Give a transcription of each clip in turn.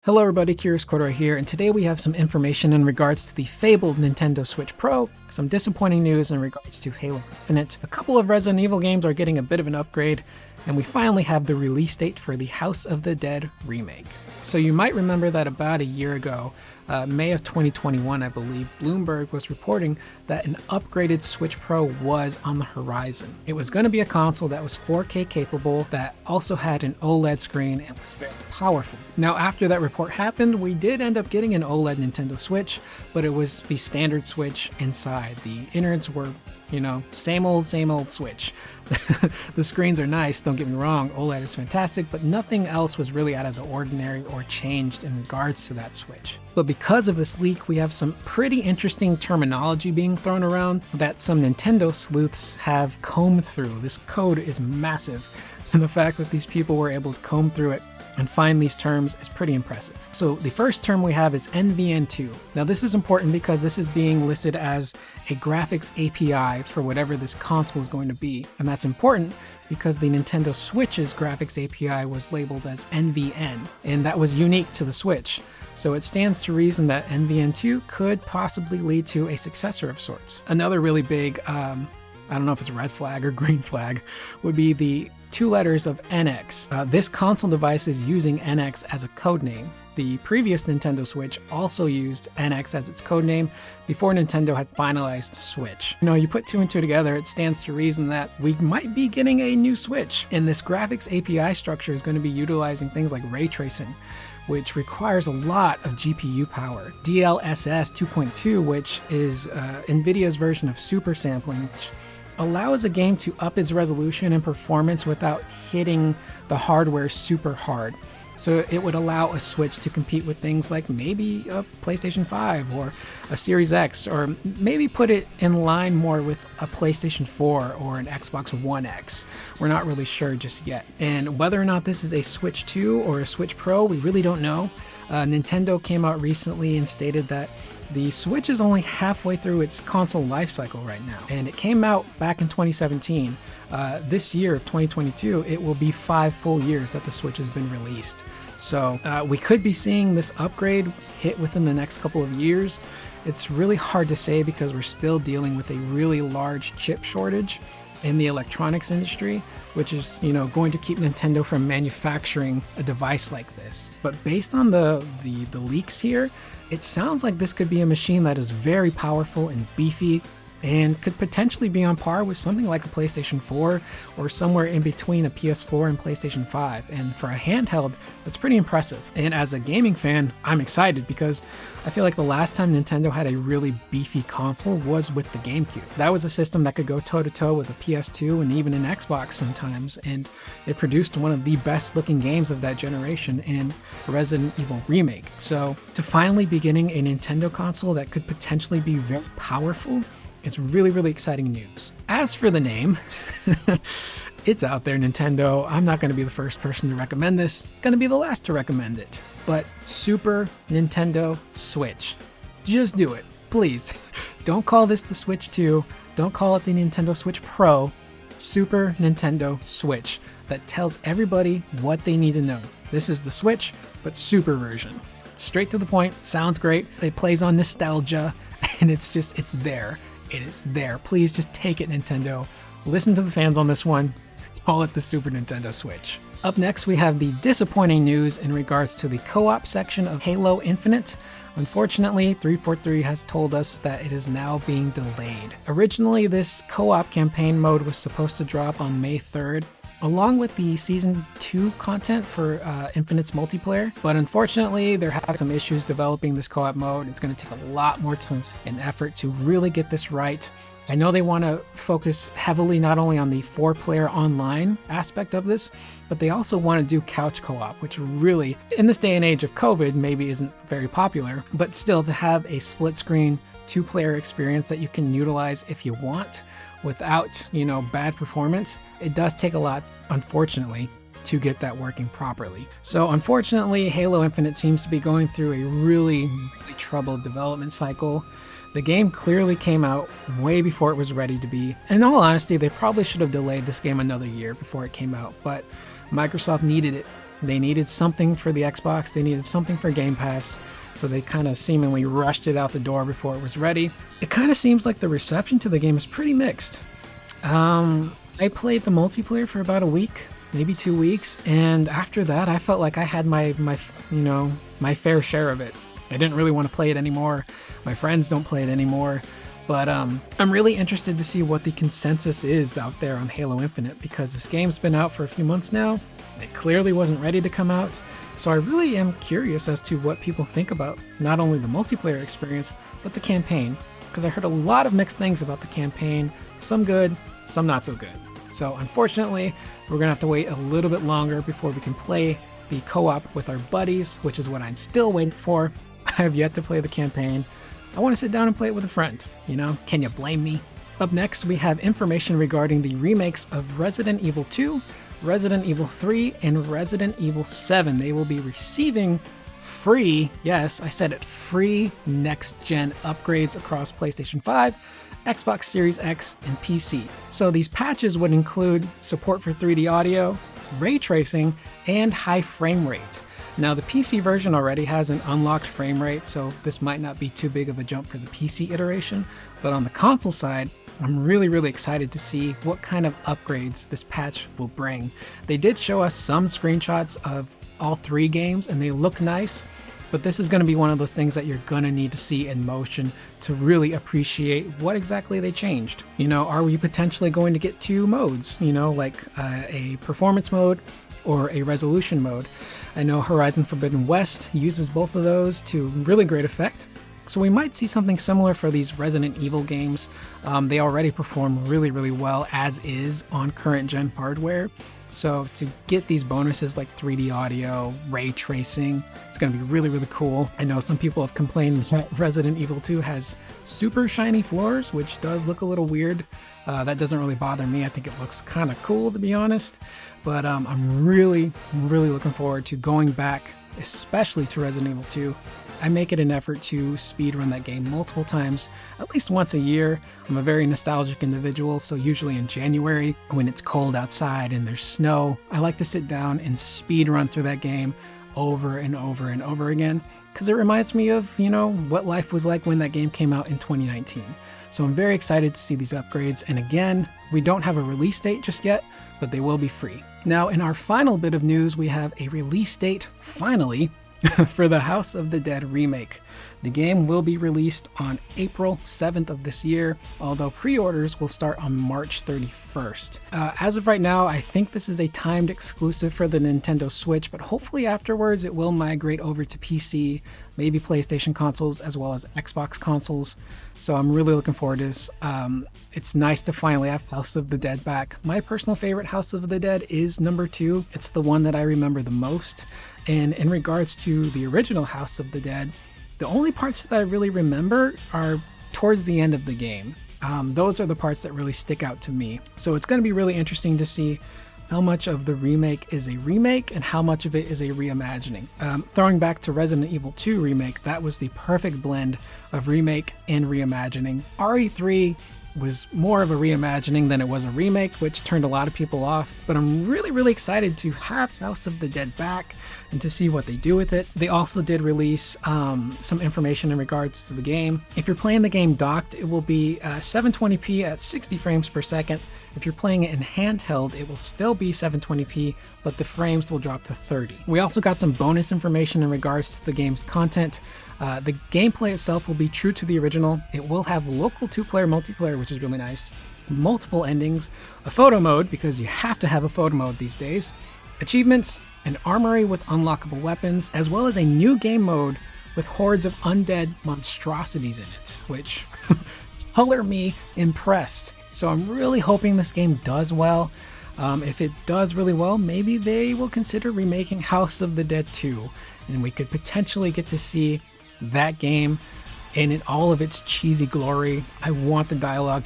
Hello everybody, Curious Corridor here, and today we have some information in regards to the fabled Nintendo Switch Pro, some disappointing news in regards to Halo Infinite, a couple of Resident Evil games are getting a bit of an upgrade, and we finally have the release date for the House of the Dead remake. So you might remember that about a year ago, May of 2021 I believe, Bloomberg was reporting that an upgraded Switch Pro was on the horizon. It was going to be a console that was 4K capable, that also had an OLED screen and was very powerful. Now after that report happened, we did end up getting an OLED Nintendo Switch, but it was the standard Switch inside. The innards were, same old Switch. The screens are nice, don't get me wrong, OLED is fantastic, but nothing else was really out of the ordinary or changed in regards to that Switch. But because of this leak, we have some pretty interesting terminology being thrown around that some Nintendo sleuths have combed through. This code is massive, and the fact that these people were able to comb through it and find these terms is pretty impressive. So the first term we have is NVEN2. Now this is important because this is being listed as a graphics API for whatever this console is going to be. And that's important because the Nintendo Switch's graphics API was labeled as NVEN, and that was unique to the Switch. So it stands to reason that NVEN2 could possibly lead to a successor of sorts. Another really big, I don't know if it's a red flag or green flag, would be the two letters of NX. This console device is using NX as a code name. The previous Nintendo Switch also used NX as its code name before Nintendo had finalized Switch. You put two and two together, it stands to reason that we might be getting a new Switch. And this graphics API structure is going to be utilizing things like ray tracing, which requires a lot of GPU power. DLSS 2.2, which is Nvidia's version of super sampling, which allows a game to up its resolution and performance without hitting the hardware super hard. So it would allow a Switch to compete with things like maybe a PlayStation 5 or a Series X, or maybe put it in line more with a PlayStation 4 or an Xbox One X. We're not really sure just yet. And whether or not this is a Switch 2 or a Switch Pro, we really don't know. Nintendo came out recently and stated that the Switch is only halfway through its console lifecycle right now, and it came out back in 2017. This year of 2022, it will be 5 full years that the Switch has been released. So we could be seeing this upgrade hit within the next couple of years. It's really hard to say because we're still dealing with a really large chip shortage in the electronics industry, which is, going to keep Nintendo from manufacturing a device like this. But based on the leaks here, it sounds like this could be a machine that is very powerful and beefy and could potentially be on par with something like a PlayStation 4 or somewhere in between a PS4 and PlayStation 5. And for a handheld, that's pretty impressive. And as a gaming fan, I'm excited because I feel like the last time Nintendo had a really beefy console was with the GameCube. That was a system that could go toe-to-toe with a PS2 and even an Xbox sometimes, and it produced one of the best looking games of that generation in Resident Evil Remake. So to finally be getting a Nintendo console that could potentially be very powerful, it's really, really exciting news. As for the name, it's out there, Nintendo. I'm not going to be the first person to recommend this. I'm going to be the last to recommend it. But Super Nintendo Switch. Just do it, please. Don't call this the Switch 2. Don't call it the Nintendo Switch Pro. Super Nintendo Switch. That tells everybody what they need to know. This is the Switch, but Super version. Straight to the point. Sounds great. It plays on nostalgia, and it's there. It is there. Please just take it, Nintendo. Listen to the fans on this one. Call it the Super Nintendo Switch. Up next, we have the disappointing news in regards to the co-op section of Halo Infinite. Unfortunately, 343 has told us that it is now being delayed. Originally, this co-op campaign mode was supposed to drop on May 3rd, along with the Season 2 content for Infinite's multiplayer. But unfortunately, they're having some issues developing this co-op mode. It's going to take a lot more time and effort to really get this right. I know they want to focus heavily not only on the 4-player online aspect of this, but they also want to do couch co-op, which really, in this day and age of COVID, maybe isn't very popular. But still, to have a split-screen 2-player experience that you can utilize if you want, without, bad performance, it does take a lot, unfortunately, to get that working properly. So unfortunately, Halo Infinite seems to be going through a really, really troubled development cycle. The game clearly came out way before it was ready to be. In all honesty, they probably should have delayed this game another year before it came out, but Microsoft needed it They needed something for the Xbox, they needed something for Game Pass, so they kind of seemingly rushed it out the door before it was ready. It kind of seems like the reception to the game is pretty mixed. I played the multiplayer for about a week, maybe 2 weeks, and after that I felt like I had my fair share of it. I didn't really want to play it anymore. My friends don't play it anymore. But I'm really interested to see what the consensus is out there on Halo Infinite, because this game's been out for a few months now. It clearly wasn't ready to come out. So I really am curious as to what people think about not only the multiplayer experience, but the campaign. Because I heard a lot of mixed things about the campaign. Some good, some not so good. So unfortunately, we're going to have to wait a little bit longer before we can play the co-op with our buddies, which is what I'm still waiting for. I have yet to play the campaign. I want to sit down and play it with a friend, Can you blame me? Up next, we have information regarding the remakes of Resident Evil 2, Resident Evil 3, and Resident Evil 7. They will be receiving free, yes, I said it, free next-gen upgrades across PlayStation 5, Xbox Series X, and PC. So these patches would include support for 3D audio, ray tracing, and high frame rate. Now, the PC version already has an unlocked frame rate, so this might not be too big of a jump for the PC iteration, but on the console side, I'm really excited to see what kind of upgrades this patch will bring. They did show us some screenshots of all 3 games, and they look nice, but this is going to be one of those things that you're going to need to see in motion to really appreciate what exactly they changed. Are we potentially going to get 2 modes, like a performance mode or a resolution mode? I know Horizon Forbidden West uses both of those to really great effect, so we might see something similar for these Resident Evil games. They already perform really well as is on current gen hardware, so to get these bonuses like 3D audio, ray tracing, it's going to be really cool. I know some people have complained that Resident Evil 2 has super shiny floors, which does look a little weird. That doesn't really bother me. I think it looks kind of cool, to be honest. But I'm really looking forward to going back, especially to Resident Evil 2. I make it an effort to speedrun that game multiple times, at least once a year. I'm a very nostalgic individual, so usually in January, when it's cold outside and there's snow, I like to sit down and speedrun through that game over and over again, because it reminds me of, what life was like when that game came out in 2019. So I'm very excited to see these upgrades, and again, we don't have a release date just yet, but they will be free. Now, in our final bit of news, we have a release date, finally, for the House of the Dead remake. The game will be released on April 7th of this year, although pre-orders will start on March 31st. As of right now, I think this is a timed exclusive for the Nintendo Switch, but hopefully afterwards it will migrate over to PC, maybe PlayStation consoles, as well as Xbox consoles. So I'm really looking forward to this. It's nice to finally have House of the Dead back. My personal favorite House of the Dead is number 2. It's the one that I remember the most. And in regards to the original House of the Dead, the only parts that I really remember are towards the end of the game. Those are the parts that really stick out to me. So it's going to be really interesting to see how much of the remake is a remake and how much of it is a reimagining. Throwing back to Resident Evil 2 Remake, that was the perfect blend of remake and reimagining. RE3 was more of a reimagining than it was a remake, which turned a lot of people off, but I'm really excited to have House of the Dead back and to see what they do with it. They also did release some information in regards to the game. If you're playing the game docked, it will be 720p at 60 frames per second. If you're playing it in handheld, it will still be 720p, but the frames will drop to 30. We also got some bonus information in regards to the game's content. The gameplay itself will be true to the original. It will have local 2-player multiplayer, which is really nice, multiple endings, a photo mode, because you have to have a photo mode these days, achievements, an armory with unlockable weapons, as well as a new game mode with hordes of undead monstrosities in it, which color me impressed. So I'm really hoping this game does well. If it does really well, maybe they will consider remaking House of the Dead 2, and we could potentially get to see that game in all of its cheesy glory. I want the dialogue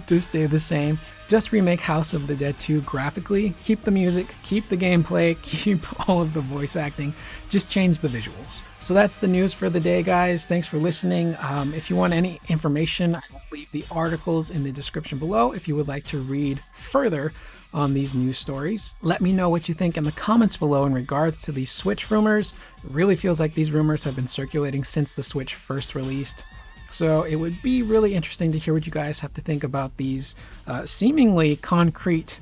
to stay the same. Just remake House of the Dead 2 graphically, keep the music, keep the gameplay, keep all of the voice acting, just change the visuals. So that's the news for the day, guys. Thanks for listening. If you want any information, I will leave the articles in the description below if you would like to read further on these news stories. Let me know what you think in the comments below in regards to these Switch rumors. It really feels like these rumors have been circulating since the Switch first released. So it would be really interesting to hear what you guys have to think about these seemingly concrete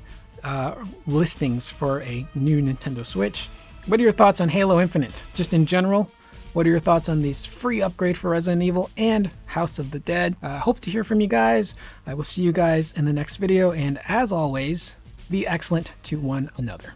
listings for a new Nintendo Switch. What are your thoughts on Halo Infinite? Just in general, what are your thoughts on these free upgrade for Resident Evil and House of the Dead? Hope to hear from you guys. I will see you guys in the next video, and as always, be excellent to one another.